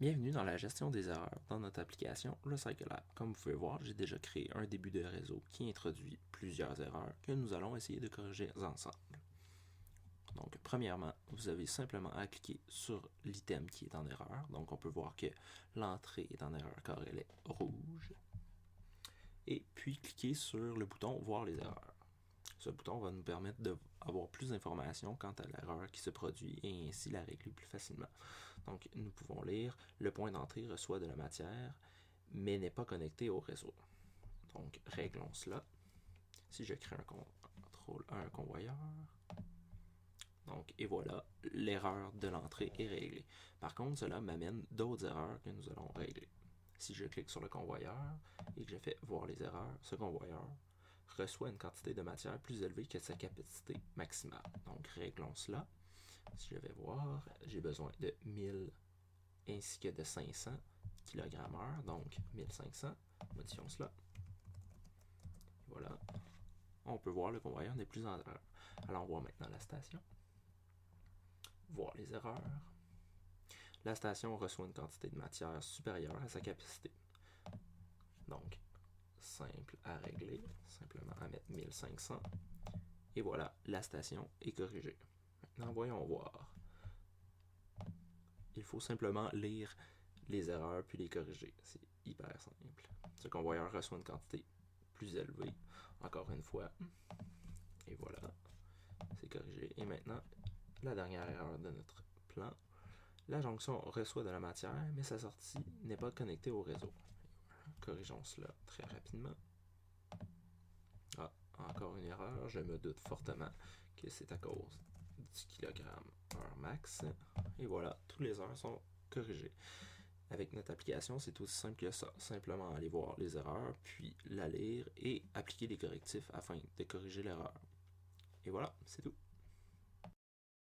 Bienvenue dans la gestion des erreurs dans notre application Recyclelab. Comme vous pouvez voir, j'ai déjà créé un début de réseau qui introduit plusieurs erreurs que nous allons essayer de corriger ensemble. Donc, premièrement, vous avez simplement à cliquer sur l'item qui est en erreur. Donc, on peut voir que l'entrée est en erreur car elle est rouge. Et puis, cliquer sur le bouton « Voir les erreurs ». Ce bouton va nous permettre d'avoir plus d'informations quant à l'erreur qui se produit et ainsi la régler plus facilement. Donc, nous pouvons lire « Le point d'entrée reçoit de la matière, mais n'est pas connecté au réseau ». Donc, réglons cela. Si je crée un convoyeur, donc, et voilà, l'erreur de l'entrée est réglée. Par contre, cela m'amène d'autres erreurs que nous allons régler. Si je clique sur le convoyeur et que je fais « Voir les erreurs », ce convoyeur reçoit une quantité de matière plus élevée que sa capacité maximale. Donc, réglons cela. Si je vais voir, j'ai besoin de 1000 ainsi que de 500 kg/h, donc 1500. Modifions cela. Voilà. On peut voir le convoyeur n'est plus en erreur. Alors, on voit maintenant la station. Voir les erreurs. La station reçoit une quantité de matière supérieure à sa capacité. Donc, simple à régler, simplement à mettre 1500. Et voilà, la station est corrigée. Maintenant, voyons voir. Il faut simplement lire les erreurs puis les corriger. C'est hyper simple. Ce convoyeur reçoit une quantité plus élevée, encore une fois. Et voilà, c'est corrigé. Et maintenant, la dernière erreur de notre plan. La jonction reçoit de la matière, mais sa sortie n'est pas connectée au réseau. Corrigeons cela très rapidement. Ah, encore une erreur. Je me doute fortement que c'est à cause du kilogramme heure max. Et voilà, toutes les heures sont corrigées. Avec notre application, c'est aussi simple que ça. Simplement aller voir les erreurs, puis la lire et appliquer les correctifs afin de corriger l'erreur. Et voilà, c'est tout.